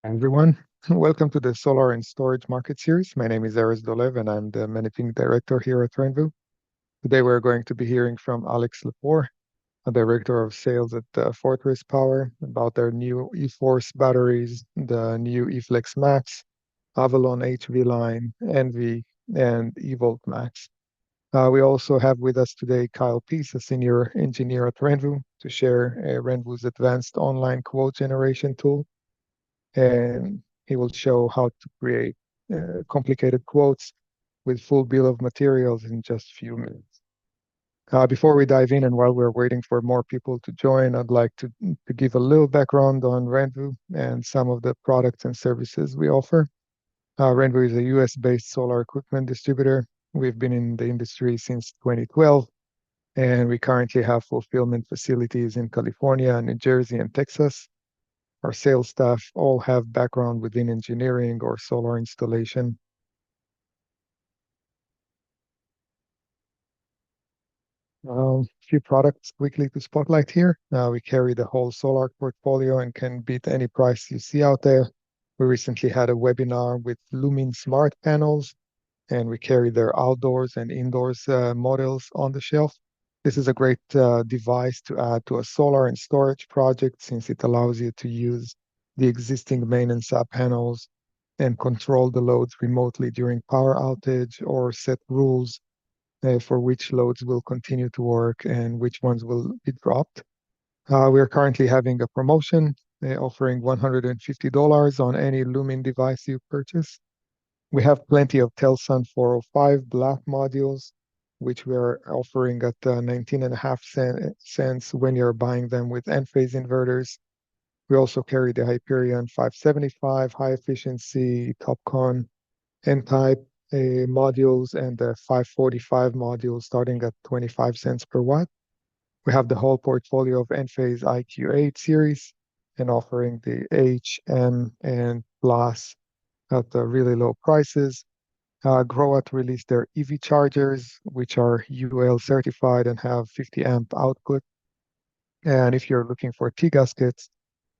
Everyone. Welcome to the Solar and Storage Market Series. My name is Aris Dolev, and I'm the Managing Director here at RENVU. Today, we're going to be hearing from Alex Lepore, a Director of Sales at Fortress Power, about their new eForce batteries, the new eFlex Max, Avalon HV line, NV, and eVolt Max. We also have with us today Kyle Peace, a Senior Engineer at RENVU, to share RENVU's advanced online quote generation tool, and he will show how to create complicated quotes with full bill of materials in just a few minutes. Before we dive in, and while we're waiting for more people to join, I'd like to give a little background on RENVU and some of the products and services we offer. RENVU is a US-based solar equipment distributor. We've been in the industry since 2012, and we currently have fulfillment facilities in California, New Jersey, and Texas. Our sales staff all have background within engineering or solar installation. A few products quickly to spotlight here. We carry the whole solar portfolio and can beat any price you see out there. We recently had a webinar with Lumin Smart Panels, and we carry their outdoors and indoors models on the shelf. This is a great device to add to a solar and storage project, since it allows you to use the existing main and sub panels and control the loads remotely during power outage, or set rules for which loads will continue to work and which ones will be dropped. We are currently having a promotion offering $150 on any Lumin device you purchase. We have plenty of Telsun 405 black modules, which we are offering at 19.5 cents when you're buying them with Enphase inverters. We also carry the Hyperion 575 high efficiency TopCon N-type modules and the 545 modules starting at 25 cents per watt. We have the whole portfolio of Enphase IQ8 series and offering the H, M, and Plus at really low prices. Growatt released their EV chargers, which are UL certified and have 50 amp output. And if you're looking for T-gaskets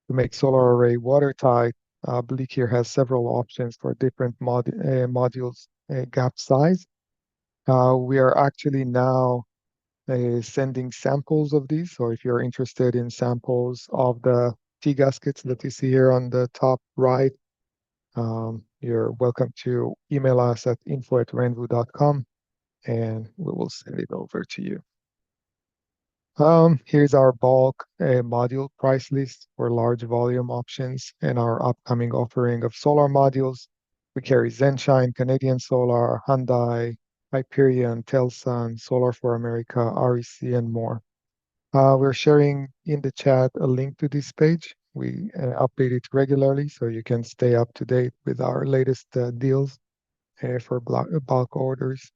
to make solar array watertight, Bleak here has several options for different modules gap size. We are actually now sending samples of these. So if you're interested in samples of the T-gaskets that you see here on the top right, you're welcome to email us at info@renvu.com, and we will send it over to you. Here's our bulk module price list for large volume options and our upcoming offering of solar modules. We carry Zenshine, Canadian Solar, Hyundai, Hyperion, Telsun, Solar for America, REC, and more. We're sharing in the chat a link to this page. We update it regularly so you can stay up to date with our latest deals for bulk orders.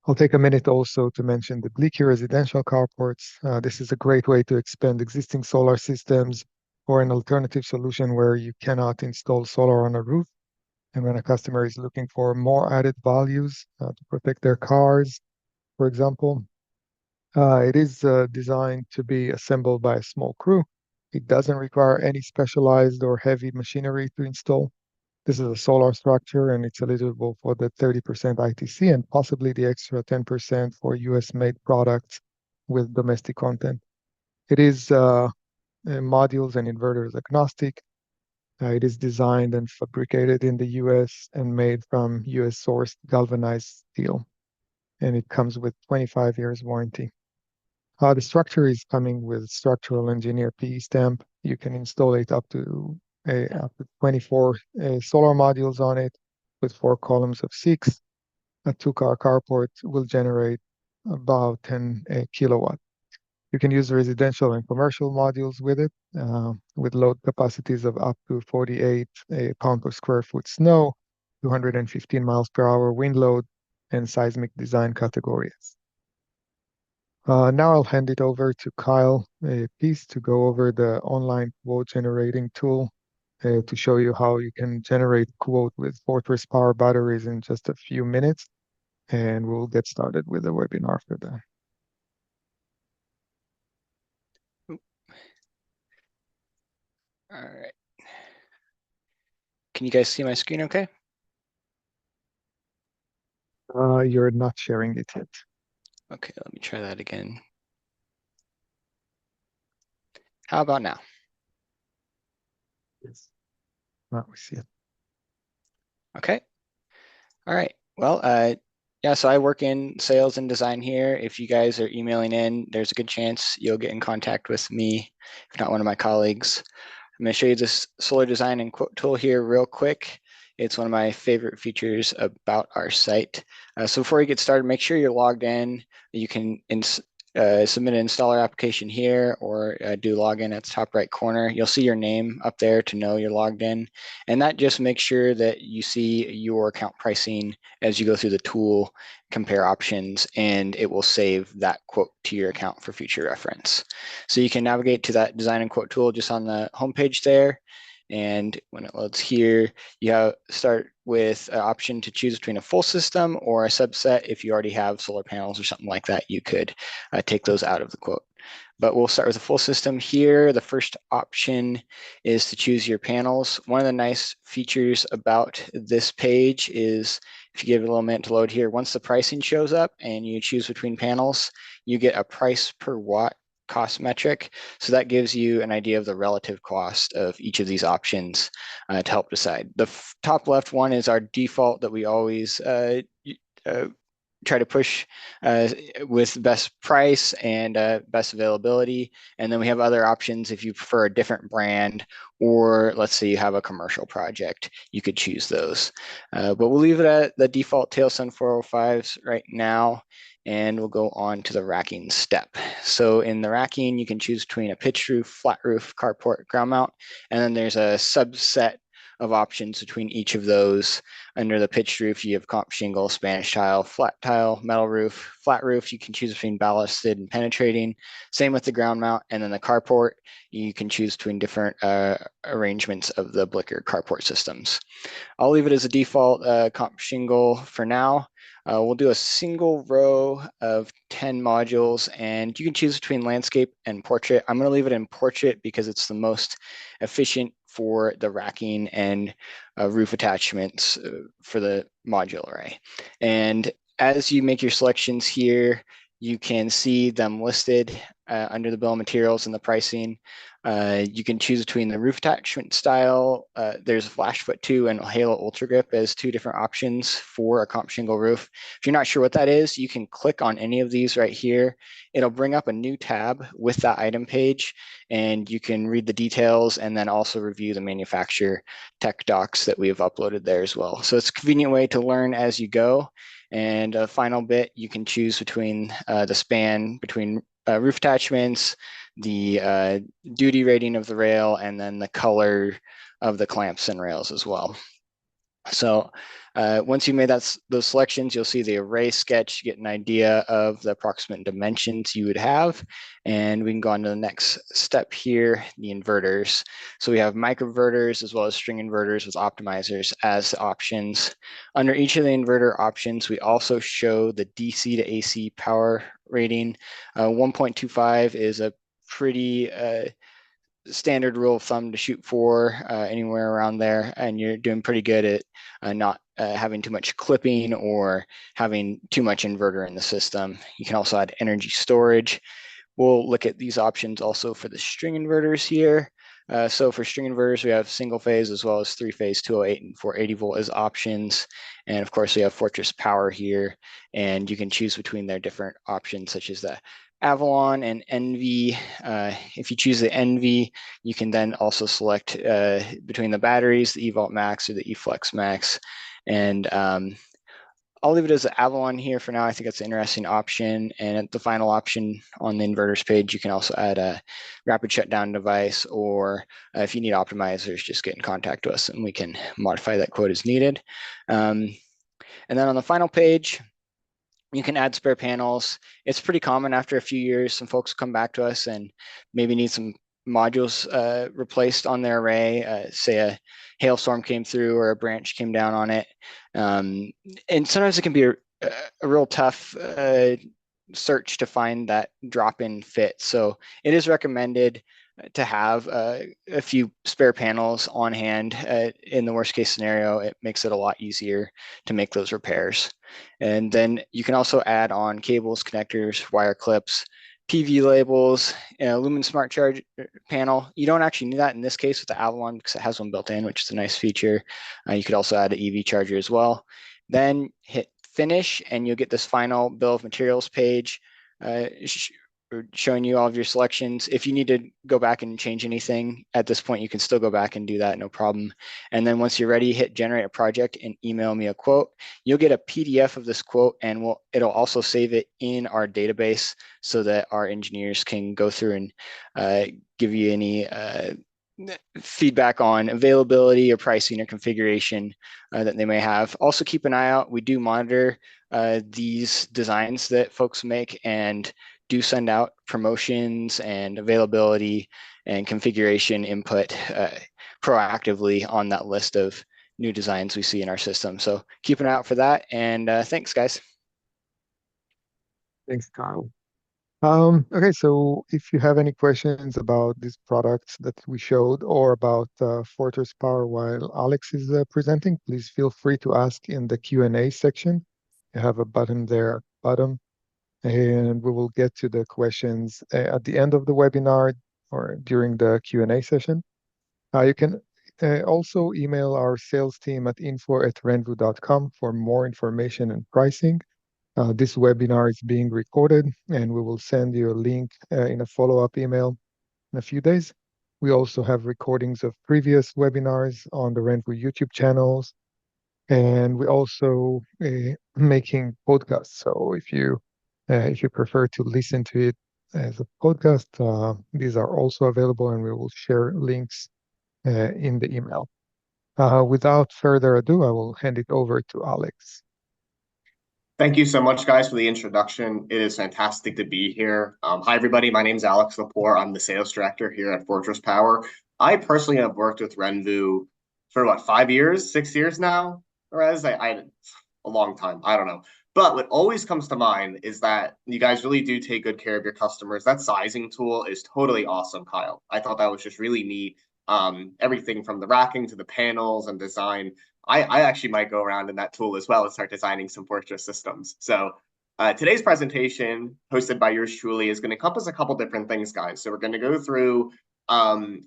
I'll take a minute also to mention the Bleaky residential carports. This is a great way to expand existing solar systems, or an alternative solution where you cannot install solar on a roof. And when a customer is looking for more added values to protect their cars, for example, it is designed to be assembled by a small crew. It doesn't require any specialized or heavy machinery to install. This is a solar structure, and it's eligible for the 30% ITC and possibly the extra 10% for US-made products with domestic content. It is modules and inverters agnostic. It is designed and fabricated in the US and made from US-sourced galvanized steel, and it comes with 25 years warranty. The structure is coming with structural engineer PE stamp. You can install it up to 24 solar modules on it with 4 columns of 6. A 2-car carport will generate about 10 kilowatt. You can use residential and commercial modules with it, with load capacities of up to 48 pound per square foot snow, 215 miles per hour wind load, and seismic design categories. Now I'll hand it over to Kyle Peace to go over the online quote generating tool to show you how you can generate quote with Fortress Power batteries in just a few minutes, and we'll get started with the webinar after that. All right. Can you guys see my screen okay? You're not sharing it yet. Okay, let me try that again. How about now? Yes. Now we see it. Okay. All right. Well, yeah, so I work in sales and design here. If you guys are emailing in, there's a good chance you'll get in contact with me, if not one of my colleagues. I'm going to show you this solar design and quote tool here real quick. It's one of my favorite features about our site. So before you get started, make sure you're logged in. You can submit an installer application here or do login at the top right corner. You'll see your name up there to know you're logged in. And that just makes sure that you see your account pricing as you go through the tool, compare options, and it will save that quote to your account for future reference. So you can navigate to that design and quote tool just on the homepage there. And when it loads here, you start with an option to choose between a full system or a subset. If you already have solar panels or something like that, you could take those out of the quote. But we'll start with a full system here. The first option is to choose your panels. One of the nice features about this page is if you give it a little minute to load here, once the pricing shows up and you choose between panels, you get a price per watt cost metric. So that gives you an idea of the relative cost of each of these options to help decide. The top left one is our default that we always try to push with best price and best availability. And then we have other options if you prefer a different brand, or let's say you have a commercial project, you could choose those. But we'll leave it at the default Tailsun 405s right now. And we'll go on to the racking step. So in the racking, you can choose between a pitched roof, flat roof, carport, ground mount, and then there's a subset of options between each of those. Under the pitched roof, you have comp shingle, Spanish tile, flat tile, metal roof. Flat roof, you can choose between ballasted and penetrating. Same with the ground mount. And then the carport, you can choose between different arrangements of the Blicker carport systems. I'll leave it as a default comp shingle for now. We'll do a single row of 10 modules, and you can choose between landscape and portrait. I'm going to leave it in portrait because it's the most efficient for the racking and roof attachments for the module array. And as you make your selections here, you can see them listed under the bill of materials and the pricing. You can choose between the roof attachment style. There's Flashfoot 2 and Halo Ultra Grip as two different options for a comp shingle roof. If you're not sure what that is, you can click on any of these right here. It'll bring up a new tab with that item page, and you can read the details and then also review the manufacturer tech docs that we have uploaded there as well. So it's a convenient way to learn as you go. And a final bit, you can choose between the span between roof attachments, the duty rating of the rail, and then the color of the clamps and rails as well. So once you made those selections, you'll see the array sketch, get an idea of the approximate dimensions you would have. And we can go on to the next step here, the inverters. So we have microinverters as well as string inverters with optimizers as options. Under each of the inverter options, we also show the DC to AC power rating. 1.25 is a pretty standard rule of thumb to shoot for anywhere around there, and you're doing pretty good at not having too much clipping or having too much inverter in the system. You can also add energy storage. We'll look at these options also for the string inverters here. So for string inverters, we have single phase as well as three phase 208 and 480 volt as options. And of course, we have Fortress Power here, and you can choose between their different options, such as the Avalon and NV. If you choose the NV, you can then also select between the batteries, the eVault Max or the eFlex Max. And I'll leave it as the Avalon here for now. I think it's an interesting option. And at the final option on the inverters page, you can also add a rapid shutdown device, or if you need optimizers, just get in contact with us and we can modify that quote as needed. And then on the final page, you can add spare panels. It's pretty common after a few years, some folks come back to us and maybe need some modules replaced on their array. Say a hailstorm came through or a branch came down on it. And sometimes it can be a real tough search to find that drop-in fit. So it is recommended to have a few spare panels on hand. In the worst case scenario, it makes it a lot easier to make those repairs. And then you can also add on cables, connectors, wire clips, PV labels, Lumen Smart Charge panel. You don't actually need that in this case with the Avalon because it has one built in, which is a nice feature. You could also add an EV charger as well. Then hit finish and you'll get this final bill of materials page showing you all of your selections. If you need to go back and change anything at this point, you can still go back and do that, no problem. And then once you're ready, hit generate a project and email me a quote. You'll get a PDF of this quote and it'll also save it in our database so that our engineers can go through and give you any feedback on availability or pricing or configuration that they may have. Also keep an eye out. We do monitor these designs that folks make and do send out promotions and availability and configuration input proactively on that list of new designs we see in our system. So keep an eye out for that. And thanks, guys. Thanks, Kyle. Okay, so if you have any questions about these products that we showed or about Fortress Power while Alex is presenting, please feel free to ask in the Q&A section. You have a button there at the bottom, and we will get to the questions at the end of the webinar or during the Q&A session. You can also email our sales team at info@renvu.com for more information and pricing. This webinar is being recorded, and we will send you a link in a follow-up email in a few days. We also have recordings of previous webinars on the RENVU YouTube channels, and we're also making podcasts. So if you prefer to listen to it as a podcast, these are also available, and we will share links in the email. Without further ado, I will hand it over to Alex. Thank you so much, guys, for the introduction. It is fantastic to be here. Hi, everybody. My name is Alex Lepore. I'm the sales director here at Fortress Power. I personally have worked with RENVU for what, 5 years, 6 years now? Or as a long time. I don't know. But what always comes to mind is that you guys really do take good care of your customers. That sizing tool is totally awesome, Kyle. I thought that was just really neat. Everything from the racking to the panels and design. I actually might go around in that tool as well and start designing some Fortress systems. So today's presentation, hosted by yours truly, is going to encompass a couple different things, guys. So we're going to go through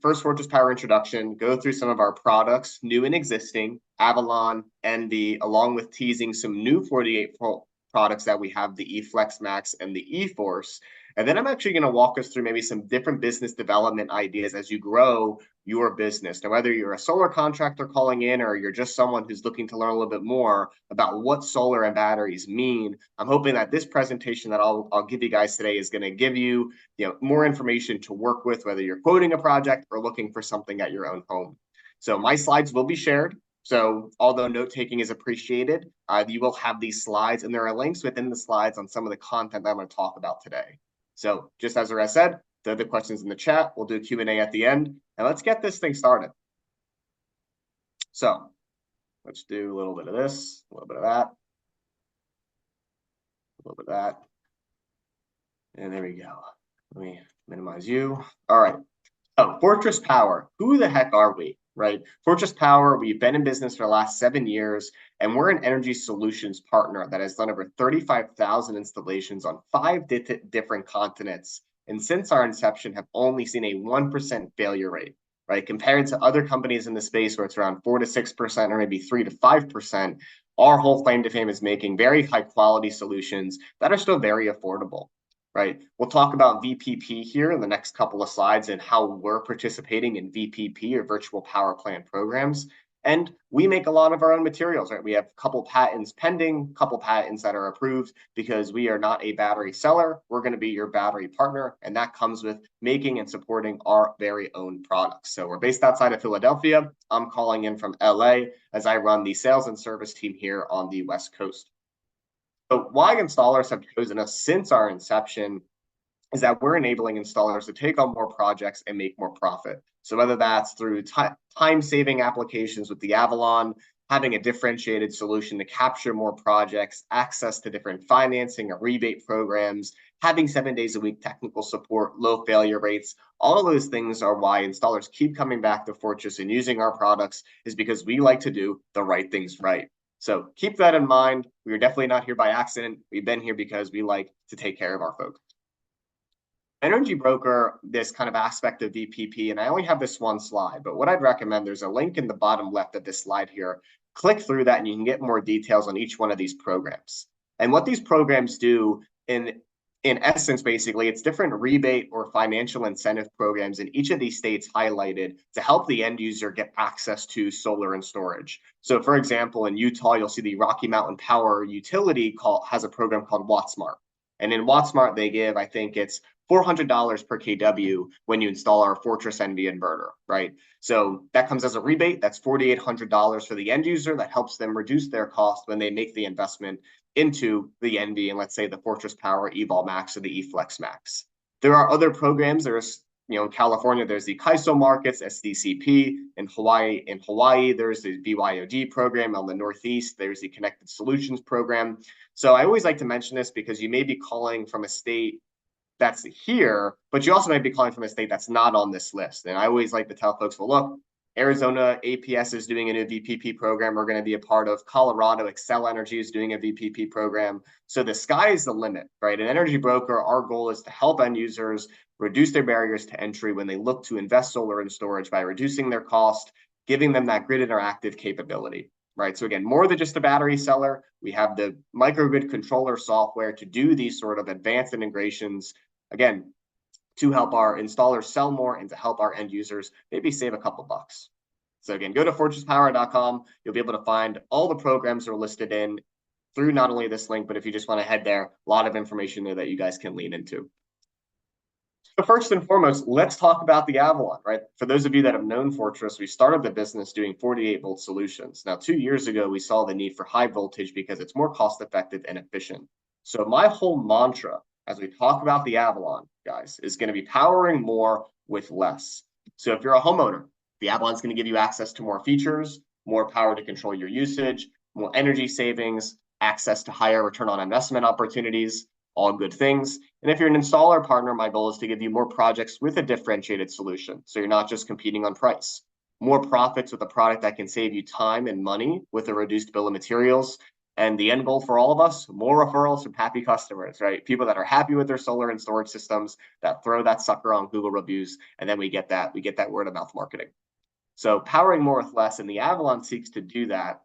first Fortress Power introduction, go through some of our products, new and existing, Avalon, NV, along with teasing some new 48-volt products that we have, the eFlex Max and the eForce. And then I'm actually going to walk us through maybe some different business development ideas as you grow your business. Now, whether you're a solar contractor calling in or you're just someone who's looking to learn a little bit more about what solar and batteries mean, I'm hoping that this presentation that I'll give you guys today is going to give you, more information to work with, whether you're quoting a project or looking for something at your own home. So my slides will be shared. So although note-taking is appreciated, you will have these slides, and there are links within the slides on some of the content that I'm going to talk about today. So just as I said, the other questions in the chat, we'll do a Q&A at the end, and let's get this thing started. So let's do a little bit of this, a little bit of that, a little bit of that, and there we go. Let me minimize you. All right. Oh, Fortress Power, who the heck are we, right? Fortress Power, we've been in business for the last 7 years, and we're an energy solutions partner that has done over 35,000 installations on 5 different continents. And since our inception, have only seen a 1% failure rate, right? Compared to other companies in the space where it's around 4 to 6% or maybe 3 to 5%, our whole claim to fame is making very high quality solutions that are still very affordable. Right. We'll talk about VPP here in the next couple of slides and how we're participating in VPP or virtual power plant programs. And we make a lot of our own materials, right? We have a couple patents pending, couple patents that are approved because we are not a battery seller. We're going to be your battery partner. And that comes with making and supporting our very own products. So we're based outside of Philadelphia. I'm calling in from LA as I run the sales and service team here on the West Coast. So why installers have chosen us since our inception is that we're enabling installers to take on more projects and make more profit. So whether that's through time-saving applications with the Avalon, having a differentiated solution to capture more projects, access to different financing or rebate programs, having 7 days a week technical support, low failure rates, all of those things are why installers keep coming back to Fortress and using our products, is because we like to do the right things right. So keep that in mind. We are definitely not here by accident. We've been here because we like to take care of our folks. Energy broker, this kind of aspect of VPP, and I only have this one slide, but what I'd recommend, there's a link in the bottom left of this slide here. Click through that and you can get more details on each one of these programs. And what these programs do in essence, basically, it's different rebate or financial incentive programs in each of these states highlighted to help the end user get access to solar and storage. So for example, in Utah, you'll see the Rocky Mountain Power Utility has a program called WattSmart. And in WattSmart, they give, I think it's $400 per kW when you install our Fortress NV inverter, right? So that comes as a rebate. That's $4,800 for the end user. That helps them reduce their cost when they make the investment into the NV and let's say the Fortress Power Evol Max or the eFlex Max. There are other programs. There's, in California, there's the KISO markets, SDCP. In Hawaii, there's the BYOD program. On the Northeast, there's the Connected Solutions program. So I always like to mention this because you may be calling from a state that's here, but you also might be calling from a state that's not on this list. And I always like to tell folks, well, look, Arizona APS is doing a new VPP program. We're going to be a part of. Colorado Excel Energy is doing a VPP program. So the sky is the limit, right? An energy broker, our goal is to help end users reduce their barriers to entry when they look to invest solar and storage by reducing their cost, giving them that grid interactive capability, right? So again, more than just a battery seller, we have the microgrid controller software to do these sort of advanced integrations, again, to help our installers sell more and to help our end users maybe save a couple bucks. So again, go to fortresspower.com. You'll be able to find all the programs that are listed in through not only this link, but if you just want to head there, a lot of information there that you guys can lean into. So first and foremost, let's talk about the Avalon, right? For those of you that have known Fortress, we started the business doing 48-volt solutions. Now, 2 years ago, we saw the need for high voltage because it's more cost-effective and efficient. So my whole mantra as we talk about the Avalon, guys, is going to be powering more with less. So if you're a homeowner, the Avalon is going to give you access to more features, more power to control your usage, more energy savings, access to higher return on investment opportunities, all good things. And if you're an installer partner, my goal is to give you more projects with a differentiated solution. So you're not just competing on price. More profits with a product that can save you time and money with a reduced bill of materials. And the end goal for all of us, more referrals from happy customers, right? People that are happy with their solar and storage systems, that throw that sucker on Google reviews, and then we get that word of mouth marketing. So powering more with less, and the Avalon seeks to do that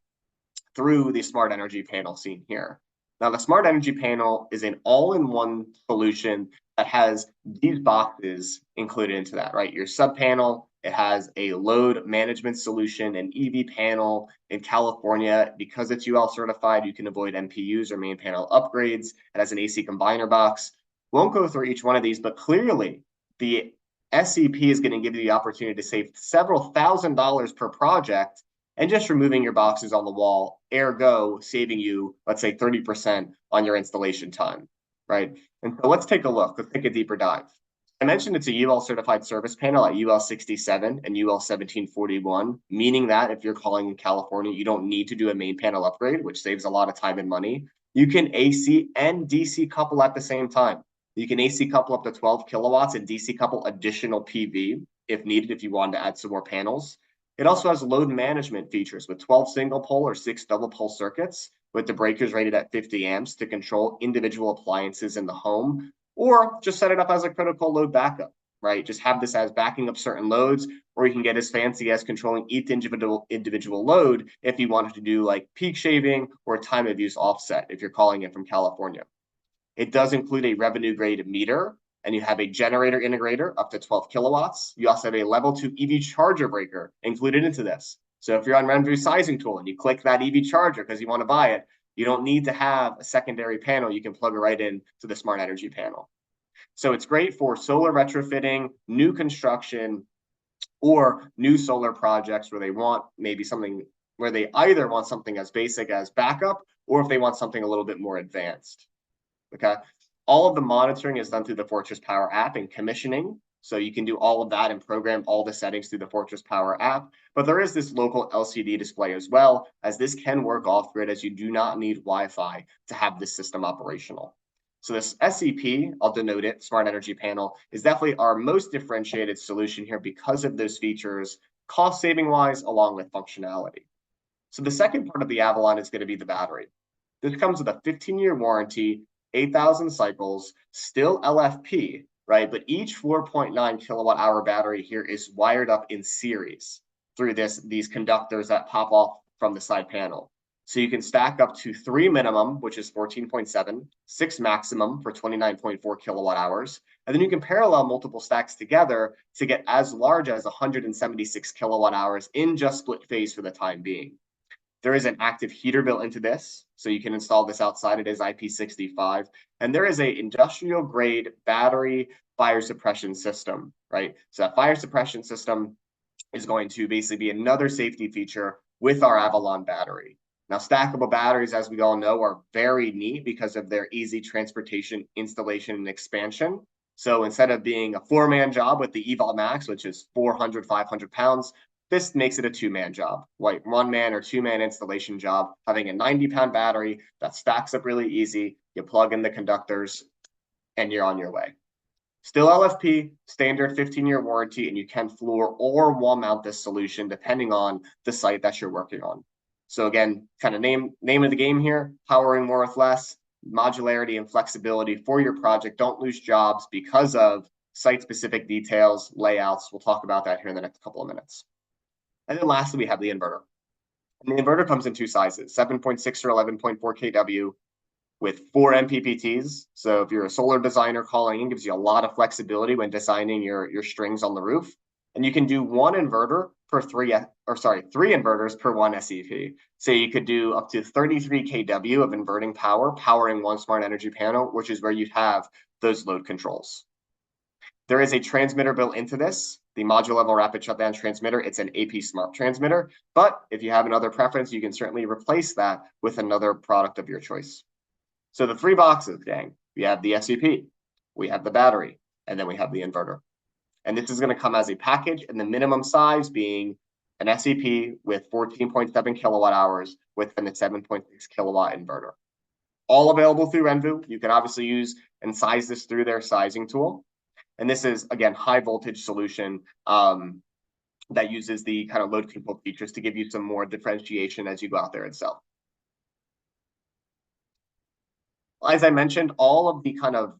through the Smart Energy Panel seen here. Now, the Smart Energy Panel is an all-in-one solution that has these boxes included into that, right? Your sub panel, it has a load management solution, an EV panel. In California, because it's UL certified, you can avoid MPUs or main panel upgrades. It has an AC combiner box. Won't go through each one of these, but clearly the SEP is going to give you the opportunity to save several $1,000s per project and just removing your boxes on the wall, ergo saving you, let's say 30% on your installation time, right? And so let's take a look. Let's take a deeper dive. I mentioned it's a UL certified service panel at UL 67 and UL 1741, meaning that if you're calling in California, you don't need to do a main panel upgrade, which saves a lot of time and money. You can AC and DC couple at the same time. You can AC couple up to 12 kilowatts and DC couple additional PV if needed, if you wanted to add some more panels. It also has load management features with 12 single pole or 6 double pole circuits with the breakers rated at 50 amps to control individual appliances in the home, or just set it up as a critical load backup, right? Just have this as backing up certain loads, or you can get as fancy as controlling each individual load if you wanted to do like peak shaving or time of use offset if you're calling it from California. It does include a revenue grade meter, and you have a generator integrator up to 12 kilowatts. You also have a level 2 EV charger breaker included into this. So if you're on RENVU sizing tool and you click that EV charger because you want to buy it, you don't need to have a secondary panel. You can plug it right in to the Smart Energy Panel. So it's great for solar retrofitting, new construction, or new solar projects where they want maybe something where they either want something as basic as backup or if they want something a little bit more advanced. Okay. All of the monitoring is done through the Fortress Power app, and commissioning So you can do all of that and program all the settings through the Fortress Power app. But there is this local LCD display as well, as this can work off-grid, as you do not need Wi-Fi to have this system operational. So this SEP, I'll denote it, Smart Energy Panel, is definitely our most differentiated solution here because of those features, cost-saving wise, along with functionality. So the second part of the Avalon is going to be the battery. This comes with a 15-year warranty, 8,000 cycles, still LFP, right? But each 4.9 kilowatt hour battery here is wired up in series through these conductors that pop off from the side panel. So you can stack up to 3 minimum, which is 14.7, 6 maximum for 29.4 kilowatt hours. And then you can parallel multiple stacks together to get as large as 176 kilowatt hours in just split phase for the time being. There is an active heater built into this, so you can install this outside. It is IP65. And there is an industrial grade battery fire suppression system, right? So that fire suppression system is going to basically be another safety feature with our Avalon battery. Now, stackable batteries, as we all know, are very neat because of their easy transportation, installation, and expansion. So instead of being a 4-man job with the EVOL Max, which is 400, 500 pounds, this makes it a 2-man job, like 1-man or 2-man installation job, having a 90-pound battery that stacks up really easy. You plug in the conductors and you're on your way. Still LFP, standard 15-year warranty, and you can floor or wall mount this solution depending on the site that you're working on. So again, kind of name of the game here, powering more with less, modularity and flexibility for your project. Don't lose jobs because of site-specific details, layouts. We'll talk about that here in the next couple of minutes. And then lastly, we have the inverter. And the inverter comes in 2 sizes, 7.6 or 11.4 kW with 4 MPPTs. So if you're a solar designer calling in, gives you a lot of flexibility when designing your strings on the roof. And you can do 1 inverter per 3 inverters per 1 SEP. So you could do up to 33 kW of inverting power, powering 1 smart energy panel, which is where you'd have those load controls. There is a transmitter built into this, the module level rapid shutdown transmitter. It's an AP smart transmitter, but if you have another preference, you can certainly replace that with another product of your choice. So the 3 boxes, gang, we have the SEP, we have the battery, and then we have the inverter. And this is going to come as a package, and the minimum size being an SEP with 14.7 kilowatt hours with a 7.6 kilowatt inverter. All available through RENVU. You can obviously use and size this through their sizing tool. And this is, again, high voltage solution that uses the kind of load control features to give you some more differentiation as you go out there and sell. As I mentioned, all of the kind of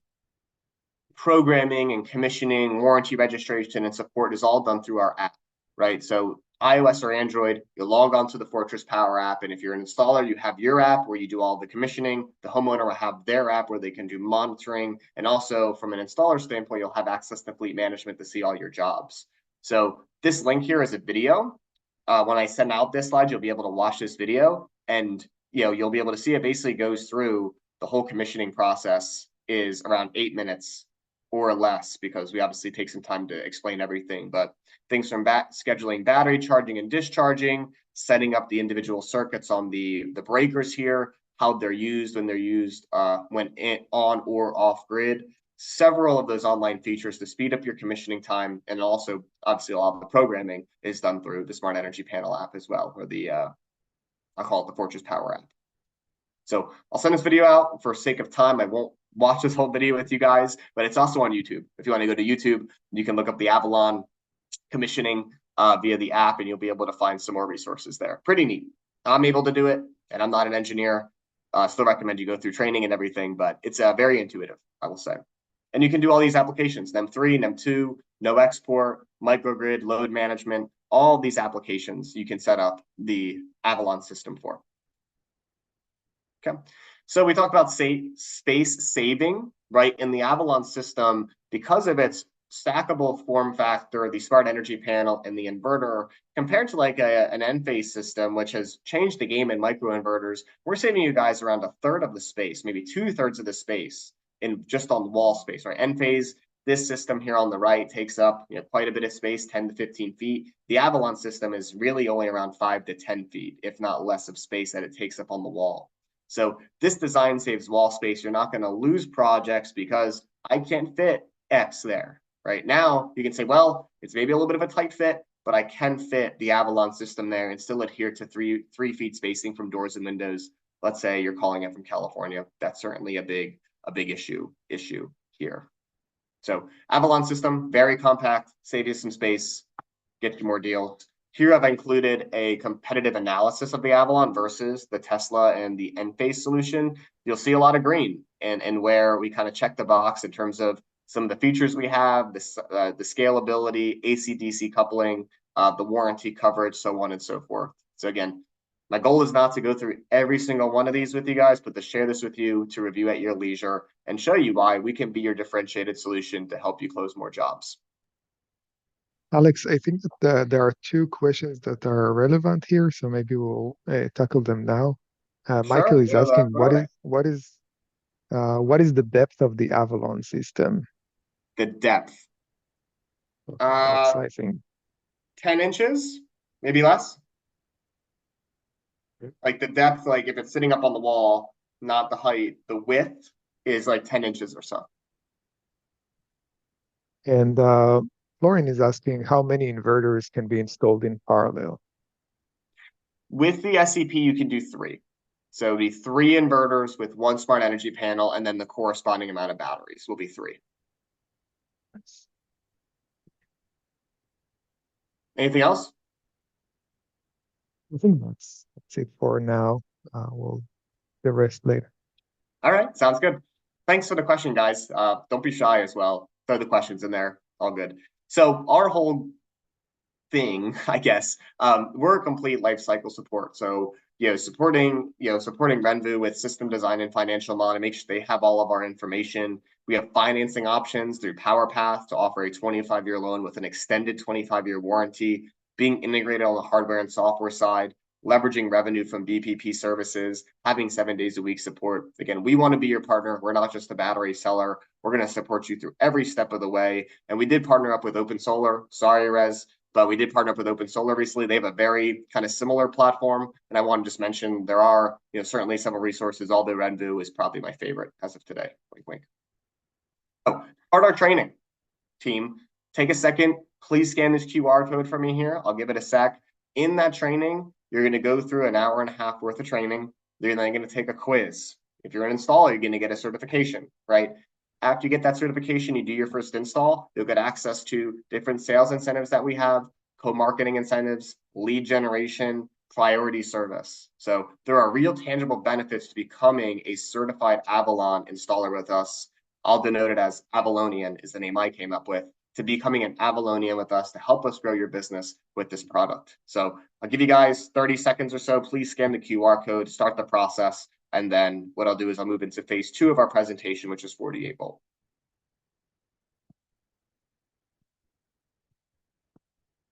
programming and commissioning, warranty registration and support is all done through our app, right? So iOS or Android, you log on to the Fortress Power app. And if you're an installer, you have your app where you do all the commissioning. The homeowner will have their app where they can do monitoring. And also from an installer standpoint, you'll have access to fleet management to see all your jobs. So this link here is a video. When I send out this slide, you'll be able to watch this video and you'll be able to see it basically goes through the whole commissioning process is around 8 minutes or less, because we obviously take some time to explain everything, but things from scheduling battery charging and discharging, setting up the individual circuits on the breakers here, how they're used when they're used when on or off grid, several of those online features to speed up your commissioning time. And also obviously a lot of the programming is done through the Smart Energy Panel app as well, or the I'll call it the Fortress Power app. So I'll send this video out for sake of time. I won't watch this whole video with you guys, but it's also on YouTube. If you want to go to YouTube, you can look up the Avalon commissioning via the app, and you'll be able to find some more resources there. Pretty neat. I'm able to do it, and I'm not an engineer. Still recommend you go through training and everything, but it's very intuitive, I will say. And you can do all these applications, NEM3, NEM2, no export, microgrid, load management, all of these applications you can set up the Avalon system for. Okay, so we talked about space saving, right? In the Avalon system, because of its stackable form factor, the Smart Energy Panel, and the inverter, compared to like an N-phase system, which has changed the game in microinverters, we're saving you guys around 1/3 of the space, maybe 2/3 of the space in just on wall space, right? N-phase, this system here on the right takes up quite a bit of space, 10 to 15 feet. The Avalon system is really only around 5 to 10 feet, if not less of space that it takes up on the wall. So this design saves wall space. You're not going to lose projects because I can't fit X there. right? Now you can say, well, it's maybe a little bit of a tight fit, but I can fit the Avalon system there and still adhere to three feet spacing from doors and windows. Let's say you're calling it from California. That's certainly a big issue here. So Avalon system, very compact, save you some space, get you more deals. Here I've included a competitive analysis of the Avalon versus the Tesla and the Enphase solution. You'll see a lot of green and where we kind of check the box in terms of some of the features we have, the scalability, AC-DC coupling, the warranty coverage, so on and so forth. So again, my goal is not to go through every single one of these with you guys, but to share this with you, to review at your leisure, and show you why we can be your differentiated solution to help you close more jobs. Alex, I think that there are two questions that are relevant here, so maybe we'll tackle them now. Michael Sure. is Yeah, asking, go ahead. what is the depth of the Avalon system? The depth. That's, I think, 10 inches, maybe less. Okay. Like the depth, like if it's sitting up on the wall, not the height, the width is like 10 inches or so. And Lauren is asking how many inverters can be installed in parallel. With the SEP, you can do 3. So it'll be 3 inverters with 1 smart energy panel, and then the corresponding amount of batteries will be 3. Anything else? I think that's it for now. We'll the rest later. All right, sounds good. Thanks for the question, guys. Don't be shy as well. Throw the questions in there. All good. So our whole thing, I guess, we're a complete life cycle support. So supporting RENVU with system design and financial modeling, make sure they have all of our information. We have financing options through PowerPath to offer a 25-year loan with an extended 25-year warranty, being integrated on the hardware and software side, leveraging revenue from BPP services, having 7 days a week support. Again, we want to be your partner. We're not just a battery seller. We're going to support you through every step of the way. And we did partner up with Open Solar. Sorry, Rez, but we did partner up with Open Solar recently. They have a very kind of similar platform. And I want to just mention there are certainly several resources, although RENVU is probably my favorite as of today. Wink, wink. Oh, start our training. Team, take a second. Please scan this QR code for me here. I'll give it a sec. In that training, you're going to go through an hour and a half worth of training. You're then going to take a quiz. If you're an installer, you're going to get a certification, right? After you get that certification, you do your first install, you'll get access to different sales incentives that we have, co-marketing incentives, lead generation, priority service. So there are real tangible benefits to becoming a certified Avalon installer with us. I'll denote it as Avalonian is the name I came up with, to becoming an Avalonian with us to help us grow your business with this product. So I'll give you guys 30 seconds or so. Please scan the QR code, start the process. And then what I'll do is I'll move into phase 2 of our presentation, which is 48 volt.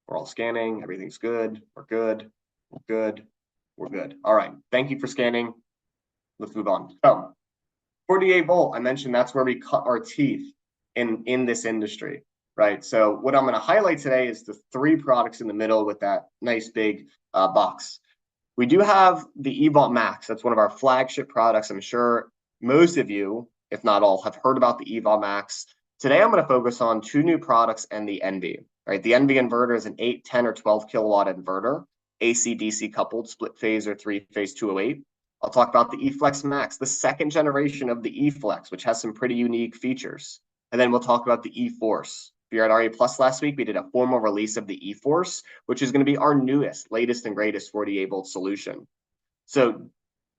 We're all scanning. Everything's good. We're good. We're good. We're good. All right. Thank you for scanning. Let's move on. So 48 volt, I mentioned that's where we cut our teeth in this industry, right? So what I'm going to highlight today is the 3 products in the middle with that nice big box. We do have the eVault Max. That's one of our flagship products. I'm sure most of you, if not all, have heard about the eVault Max. Today, I'm going to focus on 2 new products and the NV. Right? The NV inverter is an 8, 10, or 12 kilowatt inverter, AC-DC coupled, split phase or 3-phase 208. I'll talk about the eFlex Max, the 2nd generation of the eFlex, which has some pretty unique features. And then we'll talk about the eForce. If you're at RE Plus last week, we did a formal release of the eForce, which is going to be our newest, latest, and greatest 48 volt solution. So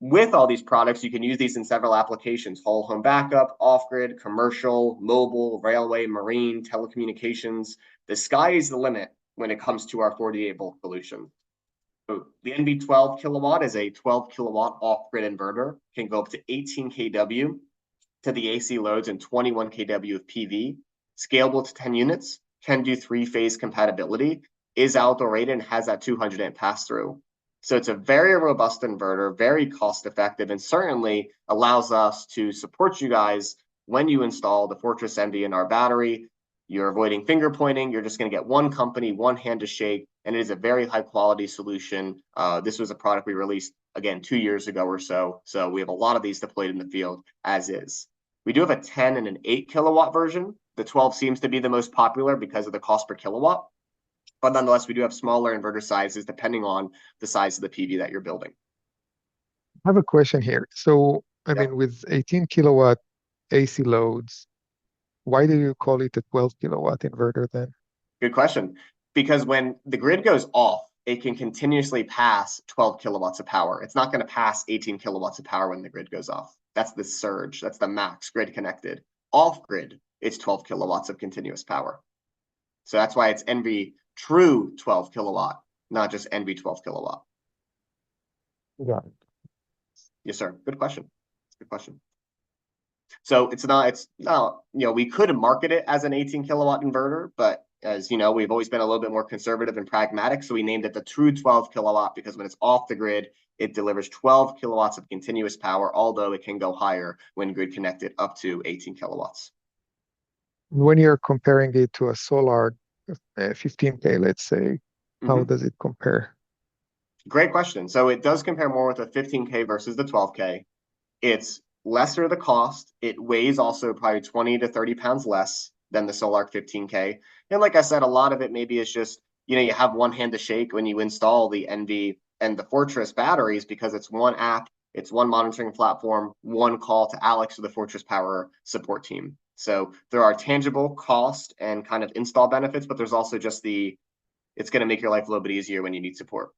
with all these products, you can use these in several applications: whole home backup, off-grid, commercial, mobile, railway, marine, telecommunications. The sky is the limit when it comes to our 48 volt solution. So the NV 12 kilowatt is a 12 kilowatt off-grid inverter, can go up to 18 kW to the AC loads and 21 kW of PV. Scalable to 10 units, can do 3-phase compatibility, is outdoor rated, and has that 200 amp pass-through. So it's a very robust inverter, very cost-effective, and certainly allows us to support you guys when you install the Fortress NV in our battery. You're avoiding finger pointing. You're just going to get one company, one hand to shake, and it is a very high-quality solution. This was a product we released, again, 2 years ago or so. So we have a lot of these deployed in the field as is. We do have a 10 and an 8 kilowatt version. The 12 seems to be the most popular because of the cost per kilowatt. But nonetheless, we do have smaller inverter sizes depending on the size of the PV that you're building. I have a question here. So, I Yep. mean, with 18 kilowatt AC loads, why do you call it a 12 kilowatt inverter then? Good question. Because when the grid goes off, it can continuously pass 12 kilowatts of power. It's not going to pass 18 kilowatts of power when the grid goes off. That's the surge. That's the max grid connected. Off grid, it's 12 kilowatts of continuous power. So that's why it's NV true 12 kilowatt, not just NV 12 kilowatt. Got it. Yes, sir. Good question. Good question. So it's not, we could market it as an 18 kilowatt inverter, but as you know, we've always been a little bit more conservative and pragmatic. So we named it the true 12 kilowatt because when it's off the grid, it delivers 12 kilowatts of continuous power, although it can go higher when grid connected up to 18 kilowatts. When you're comparing it to a solar 15K, let's say, how does it compare? Great question. So it does compare more with a 15K versus the 12K. It's lesser the cost. It weighs also probably 20 to 30 pounds less than the Solar 15K. And like I said, a lot of it maybe is just, you have one hand to shake when you install the NV and the Fortress batteries because it's one app, it's one monitoring platform, one call to Alex or the Fortress Power support team. So there are tangible cost and kind of install benefits, but there's also just it's going to make your life a little bit easier when you need support.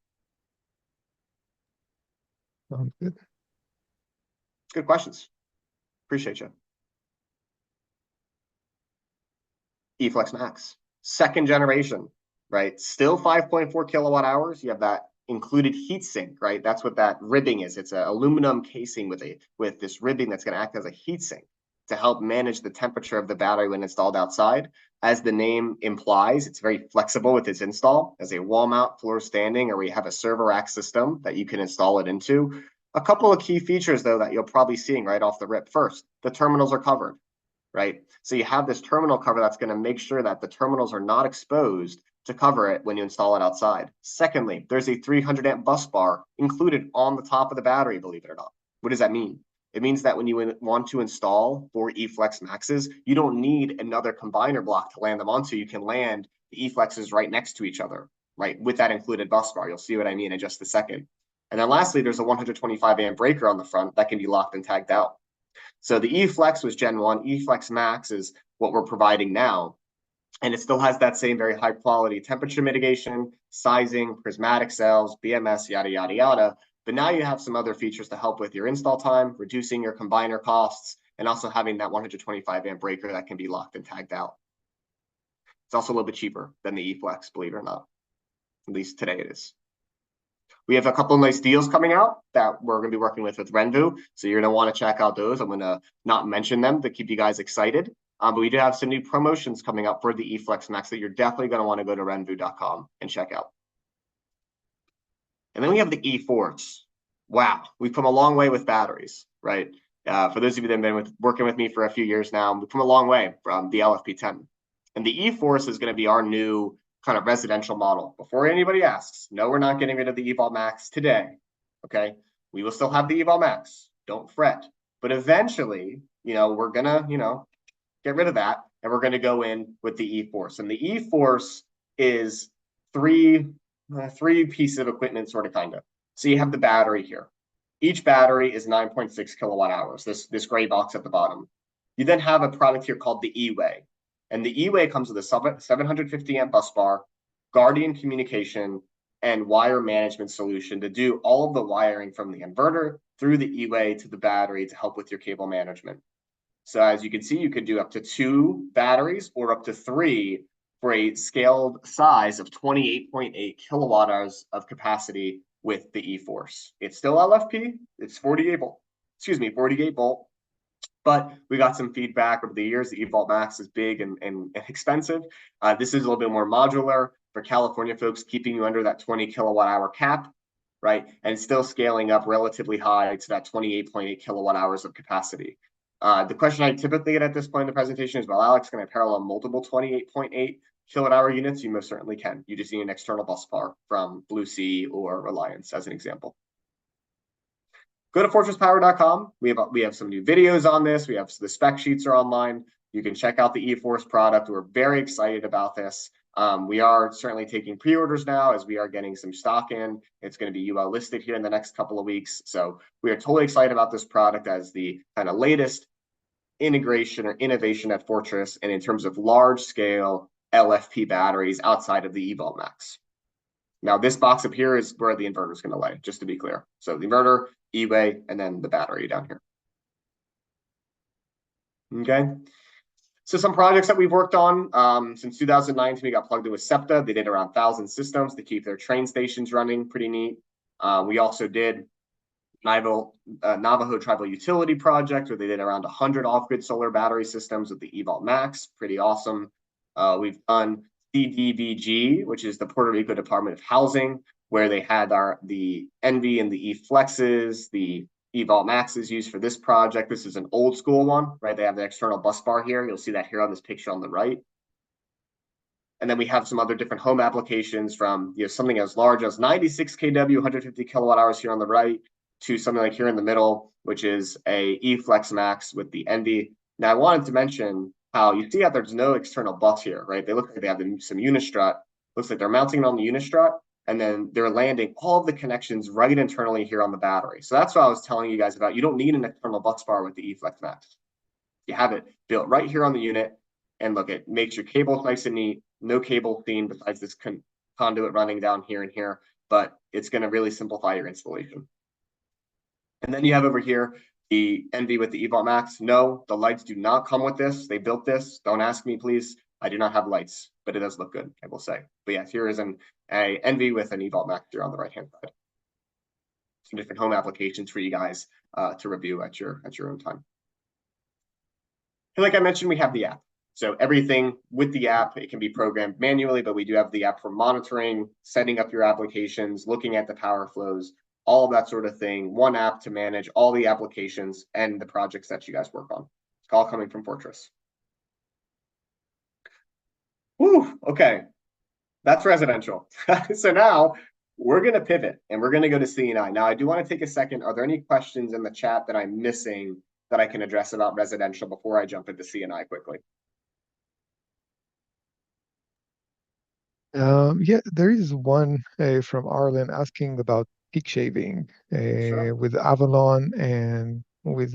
Sounds good. Good questions. Appreciate you. eFlex Max, second generation, right? Still 5.4 kilowatt hours. You have that included heat sink, right? That's what that ribbing is. It's an aluminum casing with this ribbing that's going to act as a heat sink to help manage the temperature of the battery when installed outside. As the name implies, it's very flexible with its install as a wall mount, floor standing, or we have a server rack system that you can install it into. A couple of key features, though, that you'll probably seeing right off the rip. First, the terminals are covered, right? So you have this terminal cover that's going to make sure that the terminals are not exposed to cover it when you install it outside. Secondly, there's a 300 amp bus bar included on the top of the battery, believe it or not. What does that mean? It means that when you want to install 4 eFlex Maxes, you don't need another combiner block to land them onto. You can land the eFlexes right next to each other, right? With that included bus bar. You'll see what I mean in just a second. And then lastly, there's a 125 amp breaker on the front that can be locked and tagged out. So the eFlex was Gen 1. eFlex Max is what we're providing now. And it still has that same very high quality temperature mitigation, sizing, prismatic cells, BMS, yada, yada, yada. But now you have some other features to help with your install time, reducing your combiner costs, and also having that 125 amp breaker that can be locked and tagged out. It's also a little bit cheaper than the eFlex, believe it or not. At least today it is. We have a couple of nice deals coming out that we're going to be working with RENVU. So you're going to want to check out those. I'm going to not mention them to keep you guys excited. But we do have some new promotions coming up for the eFlex Max that you're definitely going to want to go to renvu.com and check out. And then we have the eForce. Wow, we've come a long way with batteries, right? For those of you that have been working with me for a few years now, we've come a long way from the LFP10. And the eForce is going to be our new kind of residential model. Before anybody asks, no, we're not getting rid of the eVault Max today, okay? We will still have the eVault Max, don't fret. But eventually, we're gonna, get rid of that, and we're gonna go in with the eForce. And the eForce is three pieces of equipment, sort of, kind of. So you have the battery here. Each battery is 9.6 kilowatt hours, this gray box at the bottom. You then have a product here called the eWay. And the eWay comes with a 750 amp bus bar, Guardian communication, and wire management solution to do all of the wiring from the inverter through the eWay to the battery to help with your cable management. So as you can see, you could do up to 2 batteries or up to 3 for a scaled size of 28.8 kilowatt hours of capacity with the eForce. It's still LFP, it's 48 volt. But we got some feedback over the years. The eVault Max is big and expensive. This is a little bit more modular for California folks, keeping you under that 20 kilowatt hour cap, right? And still scaling up relatively high to that 28.8 kilowatt hours of capacity. The question I typically get at this point in the presentation is, well, Alex, can I parallel multiple 28.8 kilowatt hour units? You most certainly can. You just need an external bus bar from Blue Sea or Reliance as an example. Go to fortresspower.com. We have some new videos on this. We have the spec sheets are online. You can check out the eForce product. We're very excited about this. We are certainly taking pre-orders now as we are getting some stock in. It's going to be UL listed here in the next couple of weeks. So we are totally excited about this product as the kind of latest integration or innovation at Fortress, and in terms of large scale LFP batteries outside of the eVault Max. Now, this box up here is where the inverter is going to lay, just to be clear. So the inverter, E-Way, and then the battery down here. Okay. So some projects that we've worked on since 2019, we got plugged in with SEPTA. They did around 1,000 systems to keep their train stations running, pretty neat. We also did Navajo Tribal Utility Project, where they did around 100 off-grid solar battery systems with the eVault Max, pretty awesome. We've done CDBG, which is the Puerto Rico Department of Housing, where they had the RENVU and the eFlexes, the eVault Max is used for this project. This is an old school one, right? They have the external bus bar here. You'll see that here on this picture on the right. And then we have some other different home applications from something as large as 96 kW, 150 kilowatt hours here on the right, to something like here in the middle, which is a eFlex Max with the RENVU. Now, I wanted to mention how you see how there's no external bus here, right? They look like they have some unistrut. Looks like they're mounting it on the unistrut, and then they're landing all of the connections right internally here on the battery. So that's what I was telling you guys about. You don't need an external bus bar with the eFlex Max. You have it built right here on the unit, and look, it makes your cables nice and neat. No cable seen besides this conduit running down here and here, but it's going to really simplify your installation. And then you have over here the RENVU with the eVault Max. No, the lights do not come with this. They built this. Don't ask me, please. I do not have lights, but it does look good, I will say. But yes, here is a RENVU with an eVault Max here on the right-hand side. Some different home applications for you guys to review at your own time. And like I mentioned, we have the app. So everything with the app, it can be programmed manually, but we do have the app for monitoring, setting up your applications, looking at the power flows, all of that sort of thing. One app to manage all the applications and the projects that you guys work on. It's all coming from Fortress. Whew, okay, that's residential. So now we're going to pivot and we're going to go to C&I. Now, I do want to take a second. Are there any questions in the chat that I'm missing that I can address about residential before I jump into C&I quickly? Yeah, there is one from Arlen asking about peak shaving Sure. with Avalon and with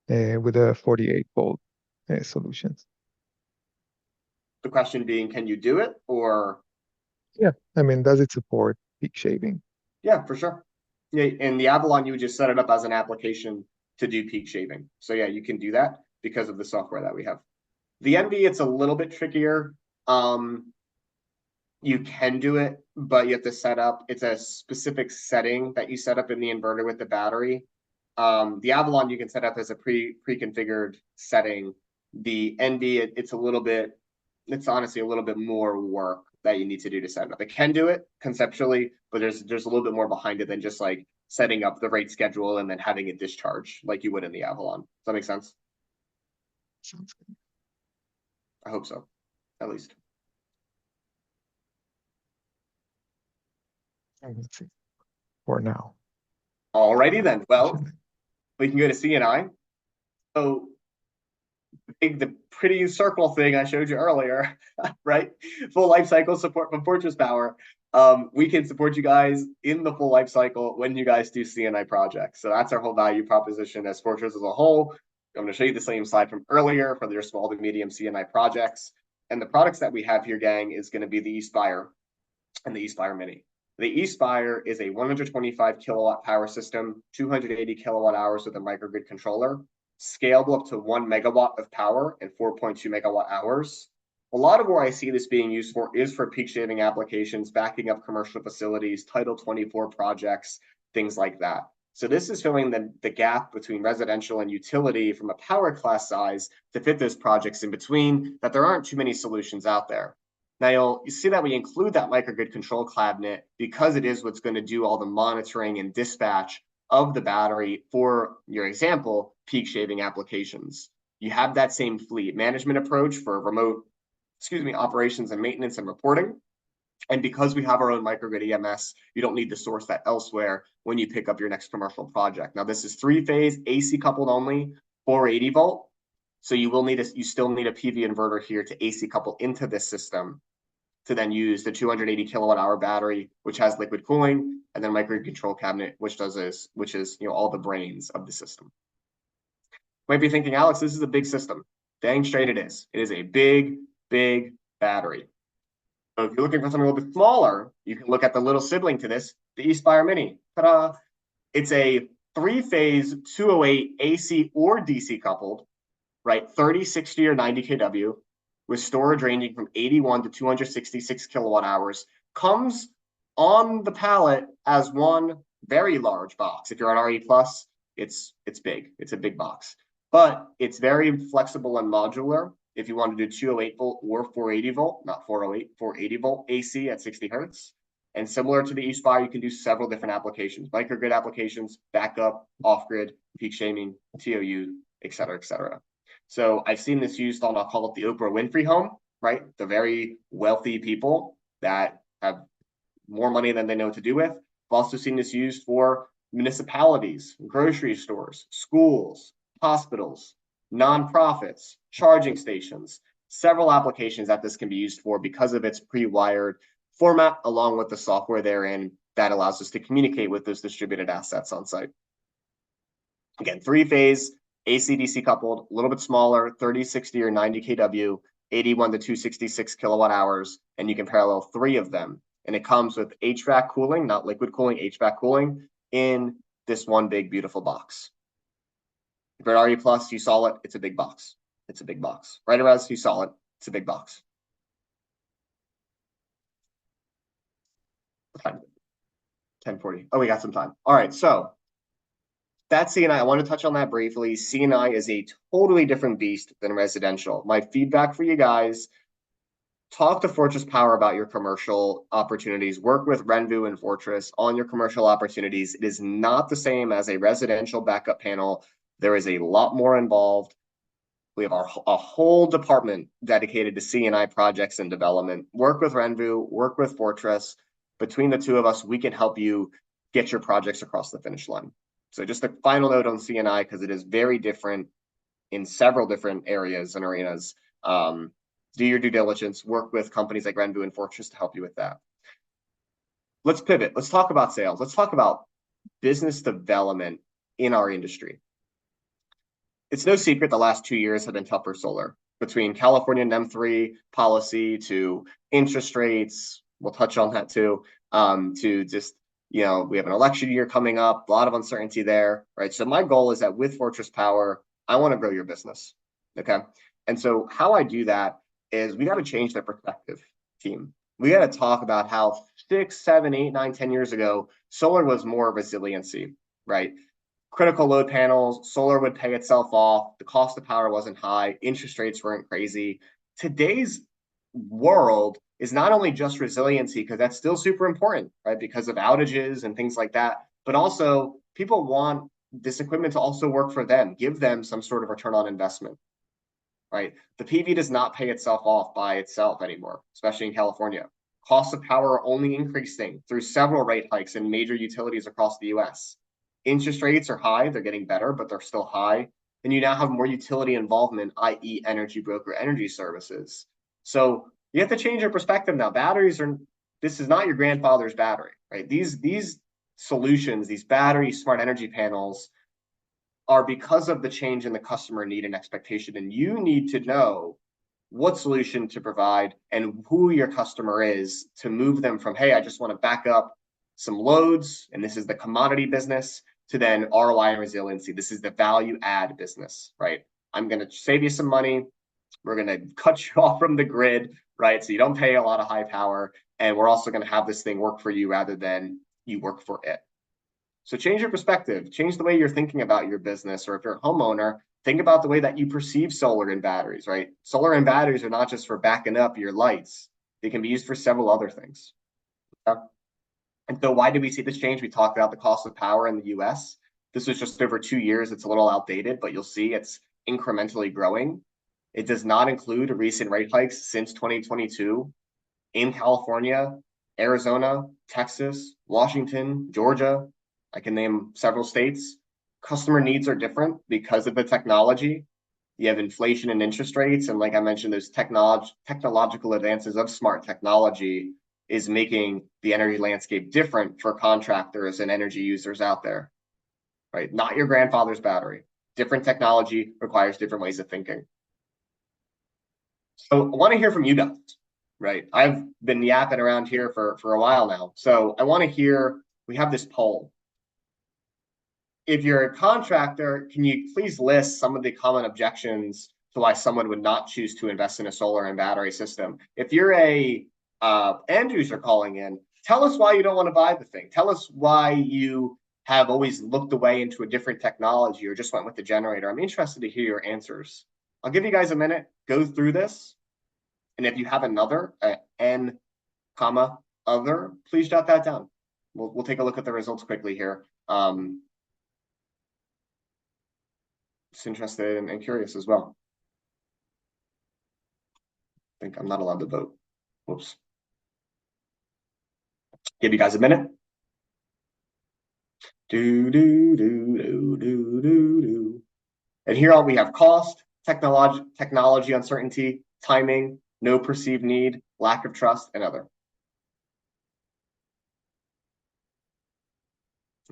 the 48 volt solutions. The question being, can you do it or? Yeah, I mean, does it support peak shaving? Yeah, for sure. Yeah, in the Avalon, you would just set it up as an application to do peak shaving. So yeah, you can do that because of the software that we have. The RENVU, it's a little bit trickier. You can do it, but you have to set up, it's a specific setting that you set up in the inverter with the battery. The Avalon, you can set up as a pre-configured setting. The RENVU, it's honestly a little bit more work that you need to do to set it up. It can do it conceptually, but there's a little bit more behind it than just like setting up the rate schedule and then having it discharge like you would in the Avalon. Does that make sense? Sounds good. I hope so, at least. Let's see. For now. Alrighty then. Well, we can go to C&I. So the pretty circle thing I showed you earlier, right? Full life cycle support from Fortress Power. We can support you guys in the full life cycle when you guys do C&I projects. So that's our whole value proposition as Fortress as a whole. I'm going to show you the same slide from earlier for your small to medium C&I projects. And the products that we have here, gang, is going to be the eSpire and the eSpire Mini. The eSpire is a 125 kilowatt power system, 280 kilowatt hours with a microgrid controller, scalable up to 1 megawatt of power and 4.2 megawatt hours. A lot of where I see this being used for is for peak shaving applications, backing up commercial facilities, Title 24 projects, things like that. So this is filling the gap between residential and utility from a power class size to fit those projects in between, that there aren't too many solutions out there. Now, you see that we include that microgrid control cabinet because it is what's going to do all the monitoring and dispatch of the battery for your example, peak shaving applications. You have that same fleet management approach for remote, operations and maintenance and reporting. And because we have our own microgrid EMS, you don't need to source that elsewhere when you pick up your next commercial project. Now, this is 3-phase AC coupled only, 480 volt. So you still need a PV inverter here to AC couple into this system to then use the 280 kilowatt hour battery, which has liquid cooling, and then microgrid control cabinet, which is all the brains of the system. Might be thinking, Alex, this is a big system. Dang straight it is. It is a big, big battery. So if you're looking for something a little bit smaller, you can look at the little sibling to this, the eSpire Mini. Ta-da! It's a 3-phase 208 AC or DC coupled, right? 30, 60, or 90 kW with storage ranging from 81 to 266 kilowatt hours. Comes on the pallet as one very large box. If you're on RE+, it's big. It's a big box. But it's very flexible and modular. If you want to do 208 volt or 480 volt, not 408, 480 volt AC at 60 hertz. And similar to the eSpire, you can do several different applications, microgrid applications, backup, off-grid, peak shaming, TOU, et cetera, et cetera. So I've seen this used on, I'll call it the Oprah Winfrey home, right? The very wealthy people that have more money than they know what to do with. I've also seen this used for municipalities, grocery stores, schools, hospitals, nonprofits, charging stations, several applications that this can be used for because of its pre-wired format, along with the software therein that allows us to communicate with those distributed assets on site. Again, 3-phase, AC-DC coupled, a little bit smaller, 30, 60, or 90 kW, 81 to 266 kilowatt hours, and you can parallel 3 of them. And it comes with HVAC cooling, not liquid cooling, HVAC cooling, in this one big, beautiful box. If you're at RE+, you saw it, it's a big box. It's a big box. Right, Erez, you saw it, it's a big box. 10:40. Oh, we got some time. All right, so that's CNI. I want to touch on that briefly. CNI is a totally different beast than residential. My feedback for you guys, talk to Fortress Power about your commercial opportunities. Work with RENVU and Fortress on your commercial opportunities. It is not the same as a residential backup panel. There is a lot more involved. We have a whole department dedicated to CNI projects and development. Work with RENVU, work with Fortress. Between the two of us, we can help you get your projects across the finish line. So just a final note on CNI, because it is very different in several different areas and arenas. Do your due diligence, work with companies like RENVU and Fortress to help you with that. Let's pivot. Let's talk about sales. Let's talk about business development in our industry. It's no secret the last 2 years have been tough for solar. Between California NEM 3 policy to interest rates, we'll touch on that too, to just, we have an election year coming up, a lot of uncertainty there, right? So my goal is that with Fortress Power, I want to grow your business, okay? And so how I do that is we got to change the perspective, team. We got to talk about how 6, 7, 8, 9, 10 years ago, solar was more resiliency, right? Critical load panels, solar would pay itself off. The cost of power wasn't high. Interest rates weren't crazy. Today's world is not only just resiliency, because that's still super important, right? Because of outages and things like that, but also people want this equipment to also work for them, give them some sort of return on investment, right? The PV does not pay itself off by itself anymore, especially in California. Costs of power are only increasing through several rate hikes in major utilities across the US. Interest rates are high, they're getting better, but they're still high. And you now have more utility involvement, i.e. energy broker, energy services. So you have to change your perspective now. This is not your grandfather's battery, right? These solutions, these battery smart energy panels are because of the change in the customer need and expectation. And you need to know what solution to provide and who your customer is to move them from, hey, I just want to back up some loads, and this is the commodity business, to then ROI and resiliency. This is the value add business, right? I'm going to save you some money. We're going to cut you off from the grid, right? So you don't pay a lot of high power. And we're also going to have this thing work for you rather than you work for it. So change your perspective, change the way you're thinking about your business. Or if you're a homeowner, think about the way that you perceive solar and batteries, right? Solar and batteries are not just for backing up your lights. They can be used for several other things. Okay? And so why did we see this change? We talked about the cost of power in the US. This was just over 2 years. It's a little outdated, but you'll see it's incrementally growing. It does not include recent rate hikes since 2022 in California, Arizona, Texas, Washington, Georgia. I can name several states. Customer needs are different because of the technology. You have inflation and interest rates. And like I mentioned, those technological advances of smart technology is making the energy landscape different for contractors and energy users out there, right? Not your grandfather's battery. Different technology requires different ways of thinking. So I want to hear from you guys, right? I've been yapping around here for a while now. So I want to hear, we have this poll. If you're a contractor, can you please list some of the common objections to why someone would not choose to invest in a solar and battery system? If you're a end user calling in, tell us why you don't want to buy the thing. Tell us why you have always looked away into a different technology or just went with the generator. I'm interested to hear your answers. I'll give you guys a minute, go through this. And if you have another N, comma, other, please jot that down. We'll take a look at the results quickly here. Just interested and curious as well. I think I'm not allowed to vote. Whoops. Give you guys a minute. And here we have cost, technology uncertainty, timing, no perceived need, lack of trust, and other.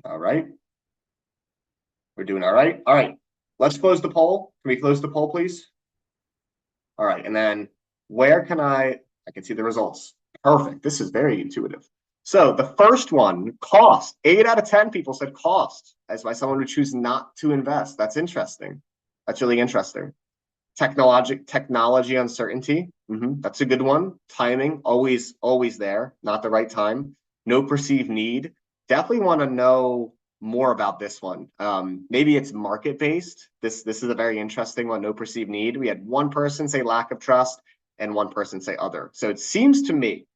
All right. We're doing all right. All right. Let's close the poll. Can we close the poll, please? All right. And then where can I can see the results. Perfect. This is very intuitive. So the first one, cost. 8 out of 10 people said cost as why someone would choose not to invest. That's interesting. That's really interesting. Technology uncertainty. That's a good one. Timing, always there, not the right time. No perceived need. Definitely want to know more about this one. Maybe it's market-based. This is a very interesting one, no perceived need. We had one person say lack of trust and one person say other. So it seems to me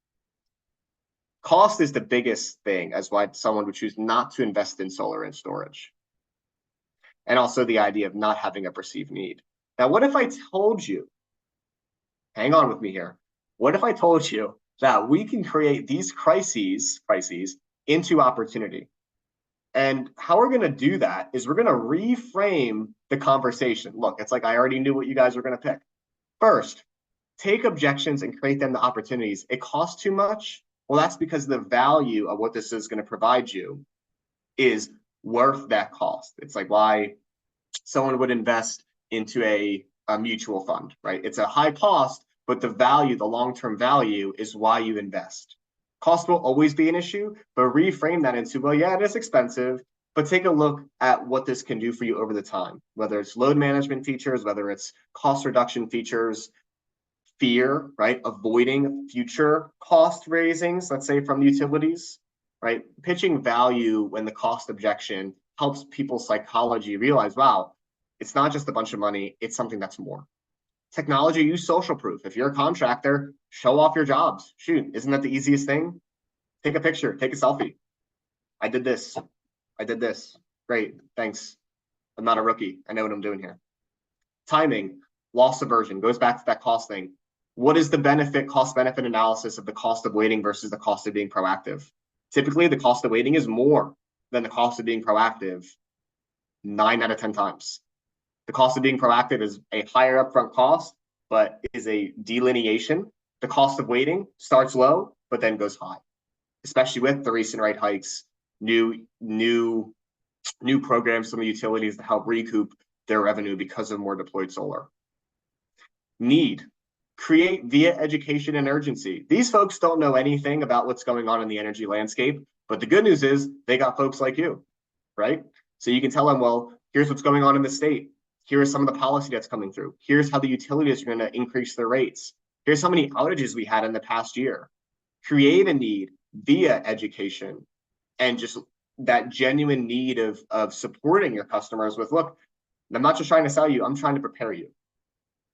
cost is the biggest thing as why someone would choose not to invest in solar and storage. And also the idea of not having a perceived need. Now, what if I told you, hang on with me here. What if I told you that we can create these crises into opportunity? And how we're going to do that is we're going to reframe the conversation. Look, it's like I already knew what you guys were going to pick. First, take objections and create them to opportunities. It costs too much. Well, that's because the value of what this is going to provide you is worth that cost. It's like why someone would invest into a mutual fund, right? It's a high cost, but the value, the long-term value is why you invest. Cost will always be an issue, but reframe that into, well, yeah, it is expensive, but take a look at what this can do for you over the time, whether it's load management features, whether it's cost reduction features, fear, right? Avoiding future cost raisings, let's say from utilities, right? Pitching value when the cost objection helps people's psychology realize, wow, it's not just a bunch of money, it's something that's more. Technology, use social proof. If you're a contractor, show off your jobs. Shoot, isn't that the easiest thing? Take a picture, take a selfie. I did this. Great, thanks. I'm not a rookie. I know what I'm doing here. Timing, loss aversion, goes back to that cost thing. What is the benefit, cost-benefit analysis of the cost of waiting versus the cost of being proactive? Typically, the cost of waiting is more than the cost of being proactive 9 out of 10 times. The cost of being proactive is a higher upfront cost, but is a delineation. The cost of waiting starts low, but then goes high, especially with the recent rate hikes, new programs from the utilities to help recoup their revenue because of more deployed solar. Need, create via education and urgency. These folks don't know anything about what's going on in the energy landscape, but the good news is they got folks like you, right? So you can tell them, well, here's what's going on in the state. Here's some of the policy that's coming through. Here's how the utilities are going to increase their rates. Here's how many outages we had in the past year. Create a need via education and just that genuine need of supporting your customers with, look, I'm not just trying to sell you, I'm trying to prepare you.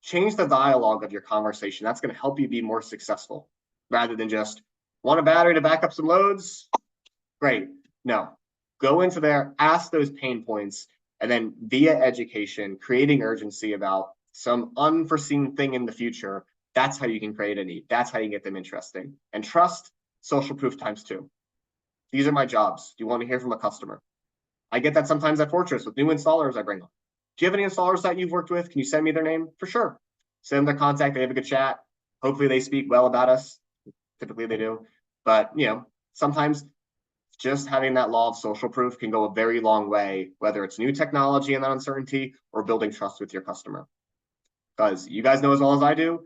Change the dialogue of your conversation. That's going to help you be more successful rather than just want a battery to back up some loads. Great. No, go into there, ask those pain points, and then via education, creating urgency about some unforeseen thing in the future. That's how you can create a need. That's how you get them interesting. And trust, social proof times 2. These are my jobs. Do you want to hear from a customer? I get that sometimes at Fortress with new installers I bring on. Do you have any installers that you've worked with? Can you send me their name? For sure. Send them their contact. They have a good chat. Hopefully they speak well about us. Typically they do. But, sometimes just having that law of social proof can go a very long way, whether it's new technology and that uncertainty or building trust with your customer. Because you guys know as well as I do,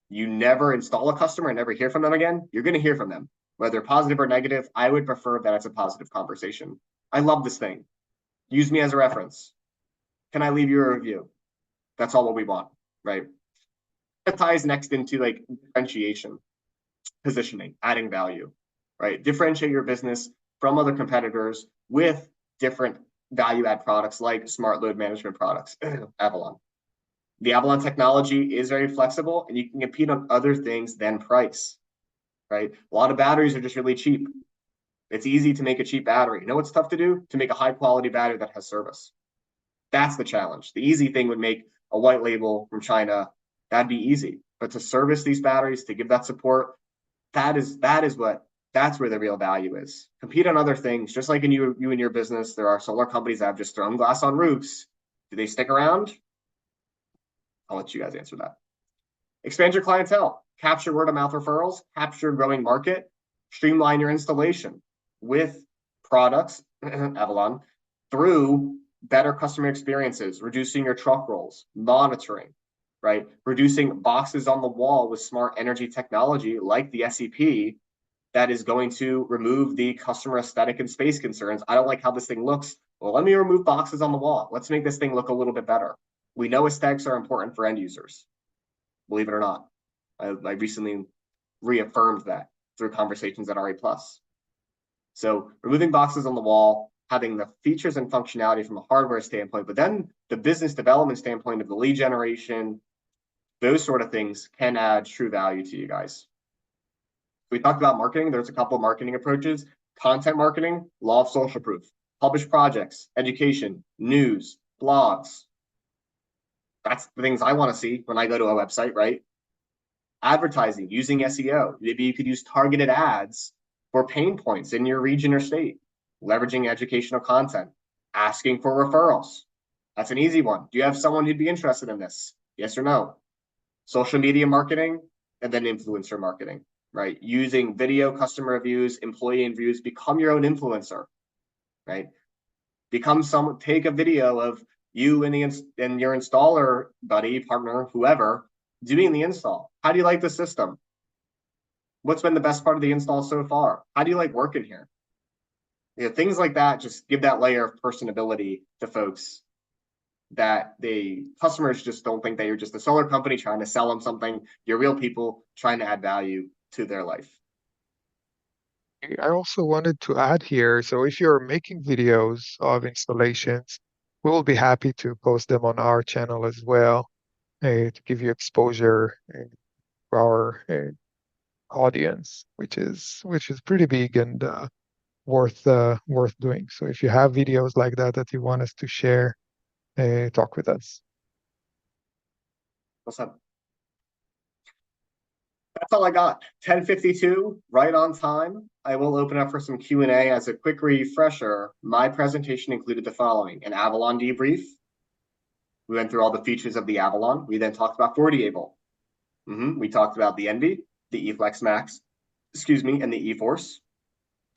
you never install a customer and never hear from them again. You're going to hear from them, whether positive or negative. I would prefer that it's a positive conversation. I love this thing. Use me as a reference. Can I leave you a review? That's all what we want, right? That ties next into like differentiation, positioning, adding value, right? Differentiate your business from other competitors with different value add products like smart load management products, Avalon. The Avalon technology is very flexible and you can compete on other things than price, right? A lot of batteries are just really cheap. It's easy to make a cheap battery. You know what's tough to do? To make a high quality battery that has service. That's the challenge. The easy thing would make a white label from China. That'd be easy. But to service these batteries, to give that support, that's where the real value is. Compete on other things, just like in you and your business. There are solar companies that have just thrown glass on roofs. Do they stick around? I'll let you guys answer that. Expand your clientele, capture word of mouth referrals, capture a growing market, streamline your installation with products, Avalon, through better customer experiences, reducing your truck rolls, monitoring, right? Reducing boxes on the wall with smart energy technology like the SEP that is going to remove the customer aesthetic and space concerns. I don't like how this thing looks. Well, let me remove boxes on the wall. Let's make this thing look a little bit better. We know aesthetics are important for end users, believe it or not. I recently reaffirmed that through conversations at RE+. So removing boxes on the wall, having the features and functionality from a hardware standpoint, but then the business development standpoint of the lead generation, those sort of things can add true value to you guys. We talked about marketing. There's a couple of marketing approaches. Content marketing, law of social proof, published projects, education, news, blogs. That's the things I want to see when I go to a website, right? Advertising, using SEO. Maybe you could use targeted ads for pain points in your region or state, leveraging educational content, asking for referrals. That's an easy one. Do you have someone who'd be interested in this? Yes or no? Social media marketing, and then influencer marketing, right? Using video, customer reviews, employee reviews, become your own influencer, right? Take a video of you and your installer buddy, partner, whoever, doing the install. How do you like the system? What's been the best part of the install so far? How do you like working here? Things like that just give that layer of personability to folks that customers just don't think that you're just a solar company trying to sell them something. You're real people trying to add value to their life. I also wanted to add here, so if you're making videos of installations, we will be happy to post them on our channel as well, to give you exposure to our audience, which is pretty big and worth doing. So if you have videos like that you want us to share, talk with us. What's up? That's all I got. 10:52, right on time. I will open up for some Q&A. As a quick refresher, my presentation included the following: an Avalon debrief. We went through all the features of the Avalon. We then talked about 48-volt. We talked about the ENVI, the eFlex Max, and the eForce.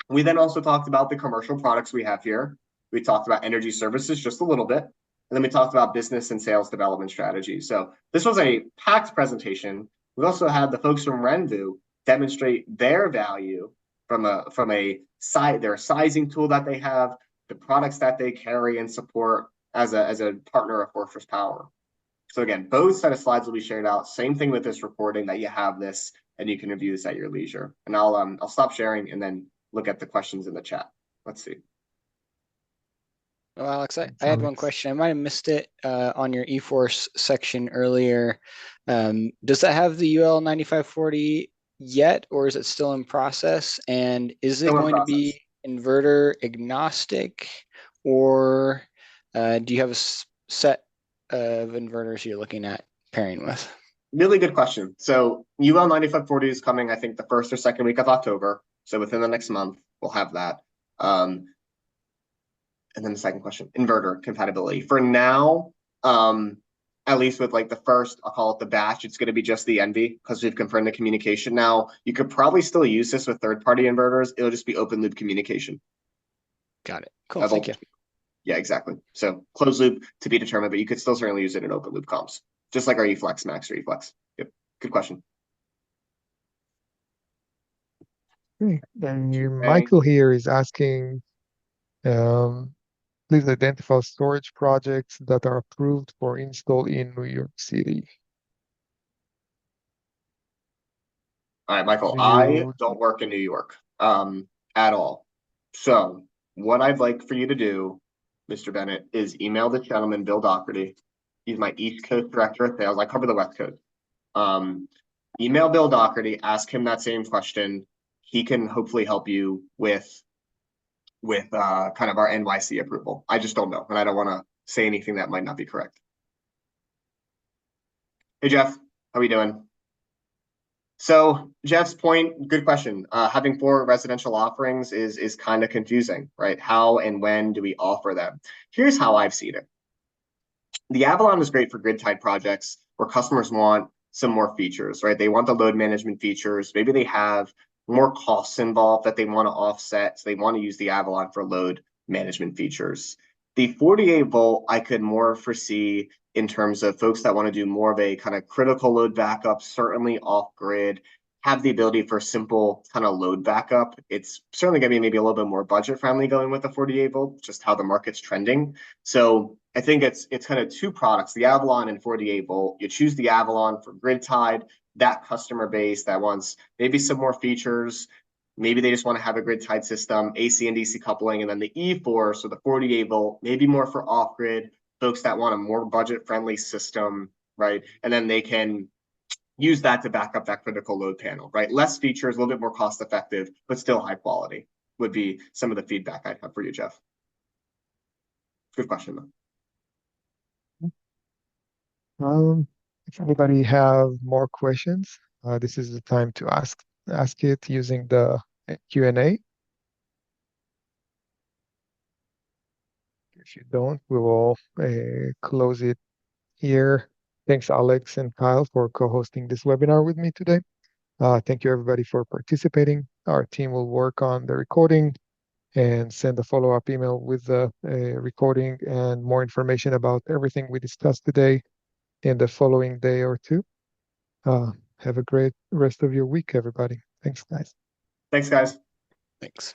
We then also talked about the commercial products we have here. We talked about energy services just a little bit. And then we talked about business and sales development strategy. So this was a packed presentation. We also had the folks from RENVU demonstrate their value from their sizing tool that they have, the products that they carry and support as a partner of Fortress Power. So again, both set of slides will be shared out. Same thing with this recording, that you have this and you can review this at your leisure. And I'll stop sharing and then look at the questions in the chat. Let's see. Well, Alex, I had one question. I might have missed it on your eForce section earlier. Does that have the UL 9540 yet, or is it still in process? And is it going to be inverter agnostic, or do you have a set of inverters you're looking at pairing with? Really good question. So UL 9540 is coming, I think, the first or second week of October. So within the next month, we'll have that. And then the second question, inverter compatibility. For now, At least with like the first, I'll call it the batch, it's going to be just the NV because we've confirmed the communication. Now, you could probably still use this with third-party inverters. It'll just be open loop communication. Got it. Cool. Thank you. Yeah, exactly. So closed loop to be determined, but you could still certainly use it in open loop comms, just like our eFlex Max or eFlex. Yep. Good question. Okay. And Michael here is asking, please identify storage projects that are approved for install in New York City. All right, Michael, Do I you- don't work in New York at all. So what I'd like for you to do, Mr. Bennett, is email the gentleman, Bill Doherty. He's my East Coast Director of Sales. I cover the West Coast. Email Bill Doherty, ask him that same question. He can hopefully help you with kind of our NYC approval. I just don't know, and I don't want to say anything that might not be correct. Hey, Jeff, how are you doing? So Jeff's point, good question. Having 4 residential offerings is kind of confusing, right? How and when do we offer them? Here's how I've seen it. The Avalon is great for grid-tied projects where customers want some more features, right? They want the load management features. Maybe they have more costs involved that they want to offset, so they want to use the Avalon for load management features. The 48 volt, I could more foresee in terms of folks that want to do more of a kind of critical load backup, certainly off grid, have the ability for simple kind of load backup. It's certainly going to be maybe a little bit more budget friendly going with the 48 volt, just how the market's trending. So I think it's kind of 2 products, the Avalon and 48 volt. You choose the Avalon for grid tied, that customer base that wants maybe some more features. Maybe they just want to have a grid tied system, AC and DC coupling, and then the eForce or the 48 volt, maybe more for off grid, folks that want a more budget friendly system, right? And then they can use that to back up that critical load panel, right? Less features, a little bit more cost effective, but still high quality would be some of the feedback I'd have for you, Jeff. Good question, though. If anybody have more questions, this is the time to ask it using the Q&A. If you don't, we will close it here. Thanks, Alex and Kyle, for co-hosting this webinar with me today. Thank you, everybody, for participating. Our team will work on the recording and send a follow-up email with the recording and more information about everything we discussed today in the following day or 2. Have a great rest of your week, everybody. Thanks, guys. Thanks, guys. Thanks.